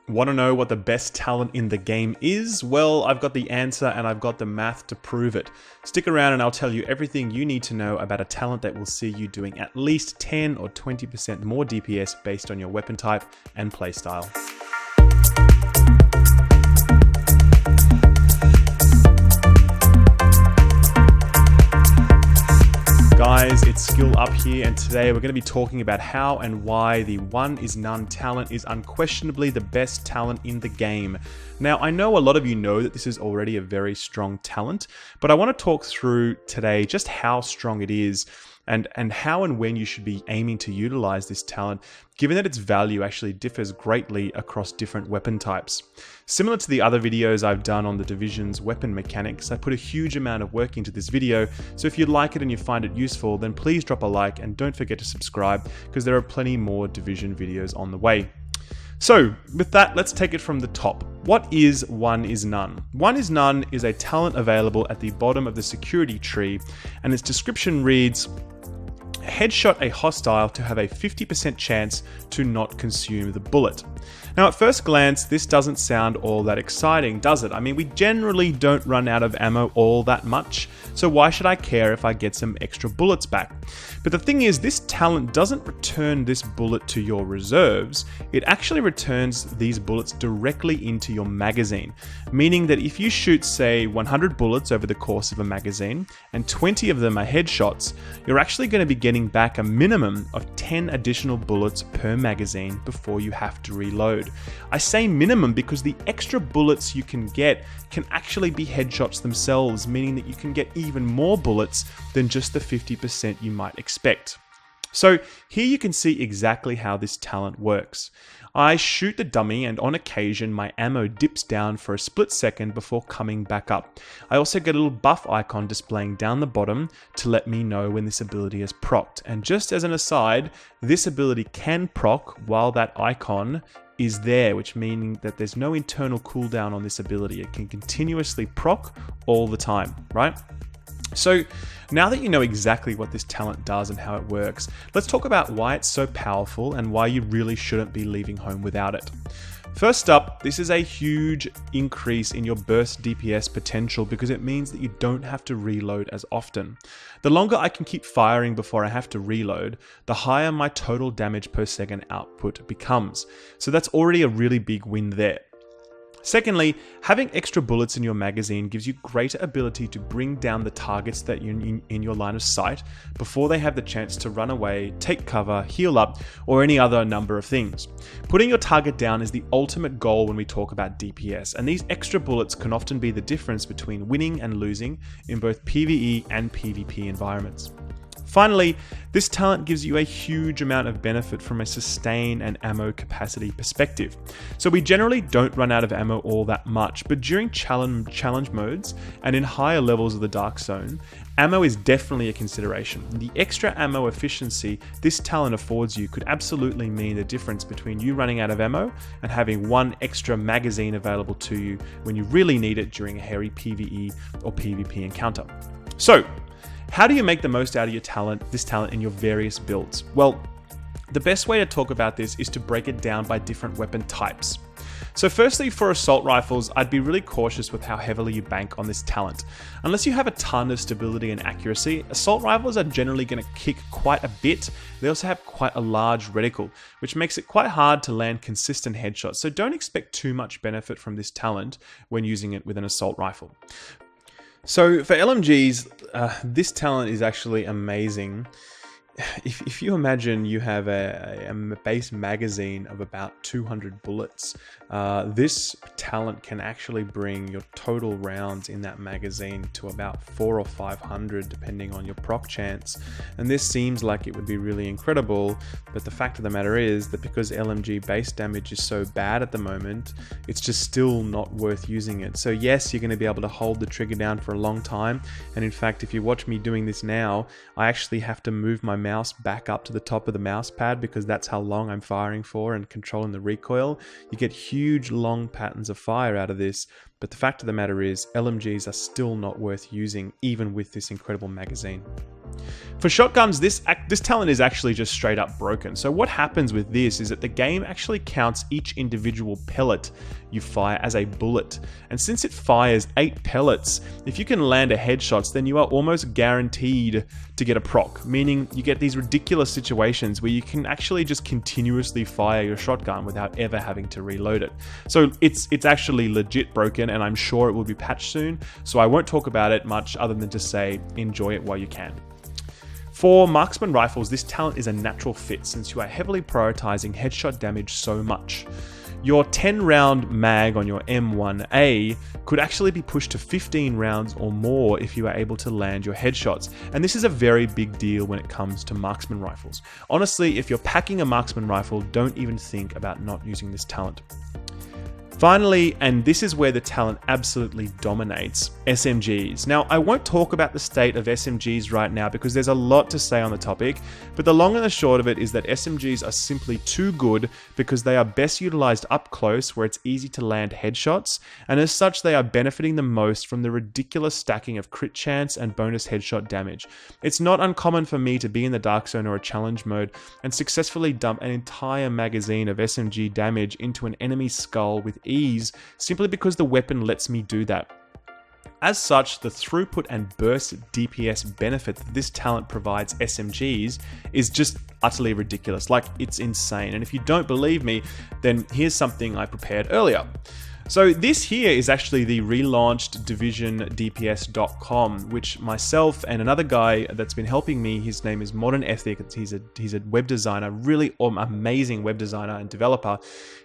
Want to know what the best talent in the game is? Well, I've got the answer and I've got the math to prove it. Stick around and I'll tell you everything you need to know about a talent that will see you doing at least 10 or 20% more DPS based on your weapon type and playstyle. Guys, it's Skill Up here, and today we're going to be talking about how and why the One is None talent is unquestionably the best talent in the game. Now, I know a lot of you know that this is already a very strong talent, but I want to talk through today just how strong it is and how and when you should be aiming to utilize this talent, given that its value actually differs greatly across different weapon types. Similar to the other videos I've done on the Division's weapon mechanics, I put a huge amount of work into this video, so if you like it and you find it useful, then please drop a like and don't forget to subscribe, because there are plenty more Division videos on the way. So, with that, let's take it from the top. What is One is None? One is None is a talent available at the bottom of the security tree, and its description reads, headshot a hostile to have a 50% chance to not consume the bullet. Now, at first glance, this doesn't sound all that exciting, does it? I mean, we generally don't run out of ammo all that much, so why should I care if I get some extra bullets back? But the thing is, this talent doesn't return this bullet to your reserves, it actually returns these bullets directly into your magazine, meaning that if you shoot, say, 100 bullets over the course of a magazine, and 20 of them are headshots, you're actually going to be getting back a minimum of 10 additional bullets per magazine before you have to reload. I say minimum because the extra bullets you can get can actually be headshots themselves, meaning that you can get even more bullets than just the 50% you might expect. So here you can see exactly how this talent works. I shoot the dummy, and on occasion my ammo dips down for a split second before coming back up. I also get a little buff icon displaying down the bottom to let me know when this ability is procced. And just as an aside, this ability can proc while that icon is there, which meaning that there's no internal cooldown on this ability. It can continuously proc all the time, right? So now that you know exactly what this talent does and how it works, let's talk about why it's so powerful and why you really shouldn't be leaving home without it. First up, this is a huge increase in your burst DPS potential because it means that you don't have to reload as often. The longer I can keep firing before I have to reload, the higher my total damage per second output becomes. So that's already a really big win there. Secondly, having extra bullets in your magazine gives you greater ability to bring down the targets that you're in your line of sight before they have the chance to run away, take cover, heal up, or any other number of things. Putting your target down is the ultimate goal when we talk about DPS, and these extra bullets can often be the difference between winning and losing in both PvE and PvP environments. Finally, this talent gives you a huge amount of benefit from a sustain and ammo capacity perspective. So we generally don't run out of ammo all that much, but during challenge modes and in higher levels of the Dark Zone, ammo is definitely a consideration. The extra ammo efficiency this talent affords you could absolutely mean the difference between you running out of ammo and having one extra magazine available to you when you really need it during a hairy PvE or PvP encounter. So, how do you make the most out of this talent in your various builds? Well, the best way to talk about this is to break it down by different weapon types. So firstly, for assault rifles, I'd be really cautious with how heavily you bank on this talent. Unless you have a ton of stability and accuracy, assault rifles are generally going to kick quite a bit. They also have quite a large reticle, which makes it quite hard to land consistent headshots. So don't expect too much benefit from this talent when using it with an assault rifle. So for LMGs, this talent is actually amazing. If you imagine you have a base magazine of about 200 bullets, this talent can actually bring your total rounds in that magazine to about 400 or 500 depending on your proc chance. And this seems like it would be really incredible, but the fact of the matter is that because LMG base damage is so bad at the moment, it's just still not worth using it. So yes, you're going to be able to hold the trigger down for a long time, and in fact if you watch me doing this now, I actually have to move my mouse back up to the top of the mouse pad because that's how long I'm firing for and controlling the recoil. You get huge long patterns of fire out of this, but the fact of the matter is LMGs are still not worth using even with this incredible magazine. For shotguns, this talent is actually just straight up broken. So what happens with this is that the game actually counts each individual pellet you fire as a bullet. And since it fires 8 pellets, if you can land a headshots, then you are almost guaranteed to get a proc, meaning you get these ridiculous situations where you can actually just continuously fire your shotgun without ever having to reload it. So it's actually legit broken, and I'm sure it will be patched soon. So I won't talk about it much other than just say enjoy it while you can. For marksman rifles, this talent is a natural fit since you are heavily prioritizing headshot damage so much. Your 10-round mag on your M1A could actually be pushed to 15 rounds or more if you are able to land your headshots. And this is a very big deal when it comes to marksman rifles. Honestly, if you're packing a marksman rifle, don't even think about not using this talent. Finally, and this is where the talent absolutely dominates, SMGs. Now, I won't talk about the state of SMGs right now because there's a lot to say on the topic, but the long and the short of it is that SMGs are simply too good because they are best utilized up close where it's easy to land headshots, and as such they are benefiting the most from the ridiculous stacking of crit chance and bonus headshot damage. It's not uncommon for me to be in the Dark Zone or a challenge mode and successfully dump an entire magazine of SMG damage into an enemy's skull with ease simply because the weapon lets me do that. As such, the throughput and burst DPS benefit that this talent provides SMGs is just utterly ridiculous. Like, it's insane. And if you don't believe me, then here's something I prepared earlier. So this here is actually the relaunched DPS.com, which myself and another guy that's been helping me, his name is Modern Ethic, he's a web designer, really amazing web designer and developer.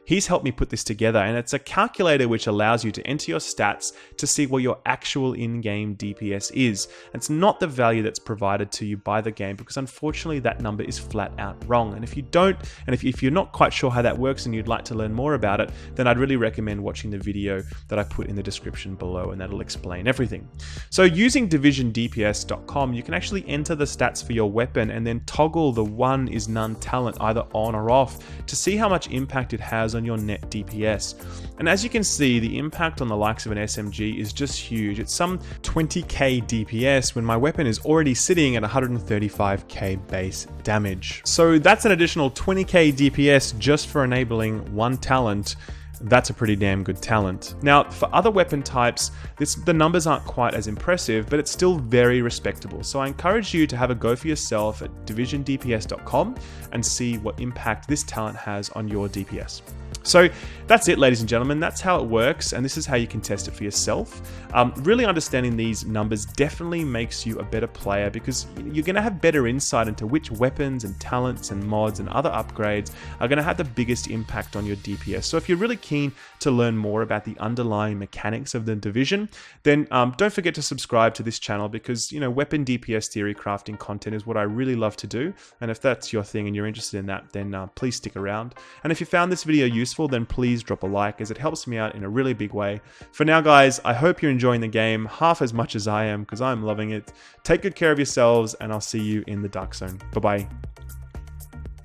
He's helped me put this together, and it's a calculator which allows you to enter your stats to see what your actual in-game DPS is. And it's not the value that's provided to you by the game, because unfortunately that number is flat out wrong. And if you're not quite sure how that works and you'd like to learn more about it, then I'd really recommend watching the video that I put in the description below, and that'll explain everything. So using DPS.com, you can actually enter the stats for your weapon and then toggle the one is none talent either on or off to see how much impact it has on your net DPS. And as you can see, the impact on the likes of an SMG is just huge. It's some 20k DPS when my weapon is already sitting at 135k base damage. So that's an additional 20k DPS just for enabling one talent. That's a pretty damn good talent. Now, for other weapon types, the numbers aren't quite as impressive, but it's still very respectable. So I encourage you to have a go for yourself at DPS.com and see what impact this talent has on your DPS. So that's it, ladies and gentlemen. That's how it works, and this is how you can test it for yourself. Really understanding these numbers definitely makes you a better player, because you're going to have better insight into which weapons and talents and mods and other upgrades are going to have the biggest impact on your DPS. So if you're really keen to learn more about the underlying mechanics of the division, then don't forget to subscribe to this channel, because weapon DPS theory crafting content is what I really love to do. And if that's your thing and you're interested in that, then please stick around. And if you found this video useful, then please drop a like, as it helps me out in a really big way. For now, guys, I hope you're enjoying the game half as much as I am, because I'm loving it. Take good care of yourselves, and I'll see you in the Dark Zone. Bye-bye.